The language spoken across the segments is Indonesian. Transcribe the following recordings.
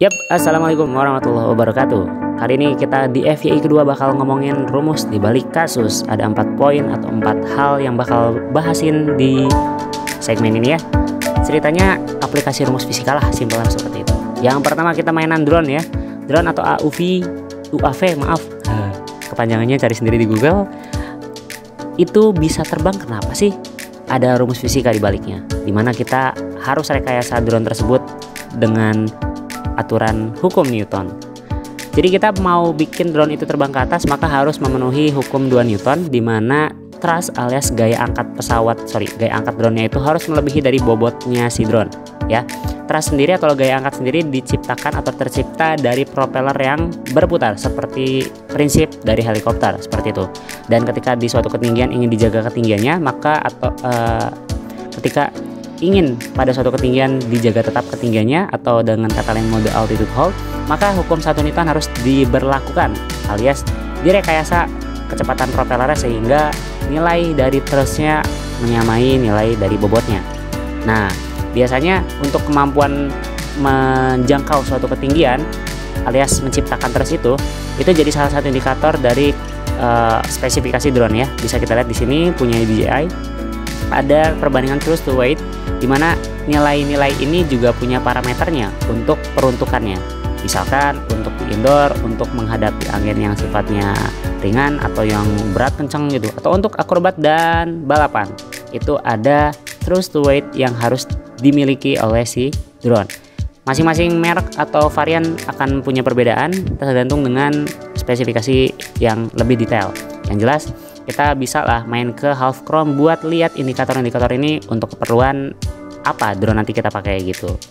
Assalamualaikum warahmatullahi wabarakatuh. Kali ini kita di FYI kedua bakal ngomongin rumus di balik kasus. Ada 4 poin atau 4 hal yang bakal bahasin di segmen ini ya. Ceritanya aplikasi rumus fisika lah, simpelnya seperti itu. Yang pertama kita mainan drone ya. Drone atau UAV maaf. Kepanjangannya cari sendiri di Google. Itu bisa terbang kenapa sih? Ada rumus fisika di baliknya, dimana kita harus rekayasa drone tersebut dengan aturan hukum Newton. Jadi kita mau bikin drone itu terbang ke atas, maka harus memenuhi hukum 2 Newton, di mana thrust alias gaya angkat drone-nya itu harus melebihi dari bobotnya si drone ya. Thrust sendiri atau gaya angkat sendiri diciptakan atau tercipta dari propeller yang berputar seperti prinsip dari helikopter seperti itu. Dan ketika di suatu ketinggian ingin dijaga ketinggiannya, maka ketika ingin pada suatu ketinggian dijaga tetap ketinggiannya atau dengan kata lain mode altitude hold, maka hukum 1 Newton harus diberlakukan alias direkayasa kecepatan propellernya sehingga nilai dari thrustnya menyamai nilai dari bobotnya. Nah, biasanya untuk kemampuan menjangkau suatu ketinggian alias menciptakan thrust itu jadi salah satu indikator dari spesifikasi drone ya. Bisa kita lihat di sini punya DJI ada perbandingan thrust to weight, di mana nilai-nilai ini juga punya parameternya untuk peruntukannya. Misalkan untuk di indoor, untuk menghadapi angin yang sifatnya ringan atau yang berat kencang gitu, atau untuk akrobat dan balapan, itu ada thrust to weight yang harus dimiliki oleh si drone. Masing-masing merek atau varian akan punya perbedaan tergantung dengan spesifikasi yang lebih detail. Yang jelas kita bisa lah main ke Half Chrome buat lihat indikator-indikator ini untuk keperluan apa drone nanti kita pakai gitu.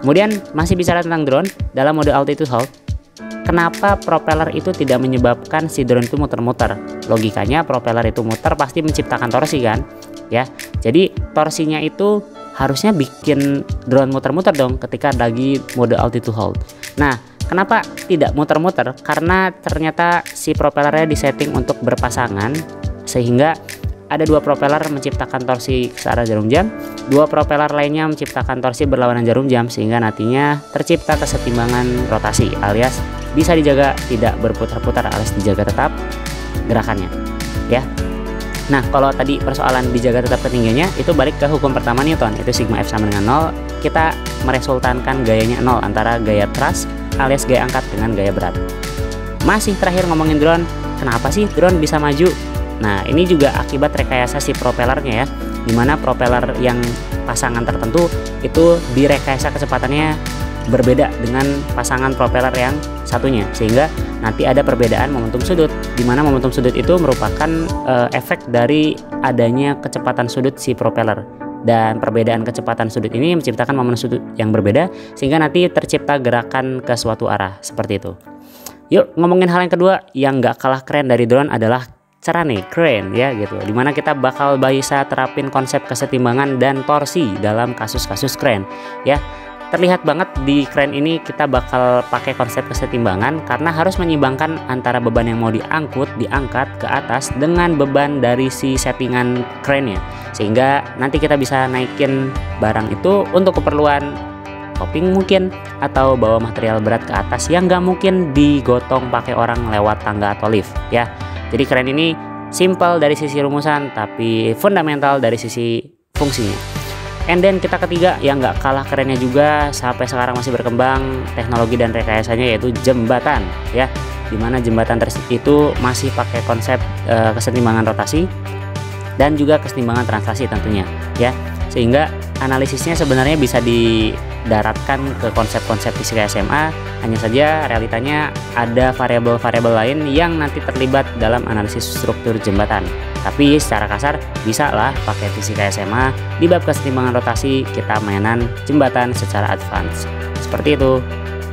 Kemudian masih bicara tentang drone dalam mode altitude hold, kenapa propeller itu tidak menyebabkan si drone itu muter-muter? Logikanya propeller itu muter pasti menciptakan torsi kan ya. Jadi torsinya itu harusnya bikin drone muter-muter dong ketika lagi mode altitude hold. Nah, kenapa tidak muter-muter? Karena ternyata si propellernya disetting untuk berpasangan, sehingga ada 2 propeller menciptakan torsi searah jarum jam, 2 propeller lainnya menciptakan torsi berlawanan jarum jam, sehingga nantinya tercipta kesetimbangan rotasi alias bisa dijaga tidak berputar-putar alias dijaga tetap gerakannya ya. Nah, kalau tadi persoalan dijaga tetap ketinggiannya itu balik ke hukum pertama Newton, itu sigma F sama dengan 0. Kita meresultankan gayanya 0 antara gaya thrust alias gaya angkat dengan gaya berat. Masih terakhir ngomongin drone, kenapa sih drone bisa maju? Nah, ini juga akibat rekayasa si propellernya ya, dimana propeller yang pasangan tertentu itu direkayasa kecepatannya berbeda dengan pasangan propeller yang satunya, sehingga nanti ada perbedaan momentum sudut, dimana momentum sudut itu merupakan efek dari adanya kecepatan sudut si propeller. Dan perbedaan kecepatan sudut ini menciptakan momentum sudut yang berbeda, sehingga nanti tercipta gerakan ke suatu arah seperti itu. Yuk ngomongin hal yang kedua yang gak kalah keren dari drone adalah crane ya gitu, dimana kita bakal bisa terapin konsep kesetimbangan dan torsi dalam kasus-kasus crane ya. Terlihat banget di crane ini kita bakal pakai konsep kesetimbangan karena harus menyeimbangkan antara beban yang mau diangkat ke atas dengan beban dari si settingan crane-nya, sehingga nanti kita bisa naikin barang itu untuk keperluan topping mungkin, atau bawa material berat ke atas yang nggak mungkin digotong pakai orang lewat tangga atau lift ya. Jadi crane ini simple dari sisi rumusan tapi fundamental dari sisi fungsinya. And then kita ketiga yang nggak kalah kerennya juga sampai sekarang masih berkembang teknologi dan rekayasanya, yaitu jembatan ya, dimana jembatan itu masih pakai konsep kesetimbangan rotasi dan juga kesetimbangan translasi tentunya ya, sehingga analisisnya sebenarnya bisa didaratkan ke konsep-konsep fisika SMA. Hanya saja realitanya ada variabel-variabel lain yang nanti terlibat dalam analisis struktur jembatan. Tapi secara kasar bisa lah pakai fisika SMA di bab kesetimbangan rotasi kita mainan jembatan secara advance seperti itu.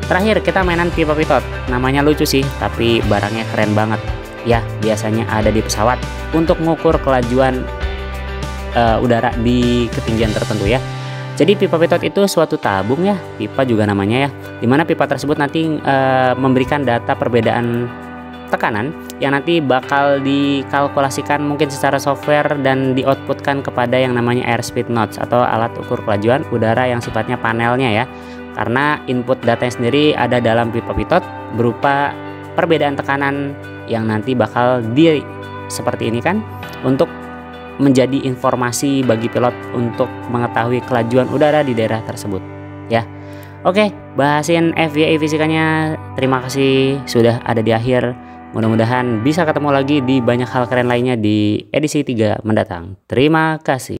Terakhir kita mainan pipa pitot. Namanya lucu sih tapi barangnya keren banget ya. Biasanya ada di pesawat untuk mengukur kelajuan udara di ketinggian tertentu ya. Jadi pipa pitot itu suatu tabung ya, pipa juga namanya ya, dimana pipa tersebut nanti memberikan data perbedaan tekanan yang nanti bakal dikalkulasikan mungkin secara software dan dioutputkan kepada yang namanya airspeed notes atau alat ukur kelajuan udara yang sifatnya panelnya ya. karena input datanya sendiri ada dalam pipa pitot berupa perbedaan tekanan yang nanti bakal seperti ini kan, untuk menjadi informasi bagi pilot untuk mengetahui kelajuan udara di daerah tersebut ya. Oke, bahasin FYI fisikanya. Terima kasih sudah ada di akhir. Mudah-mudahan bisa ketemu lagi di banyak hal keren lainnya di edisi 3 mendatang. Terima kasih.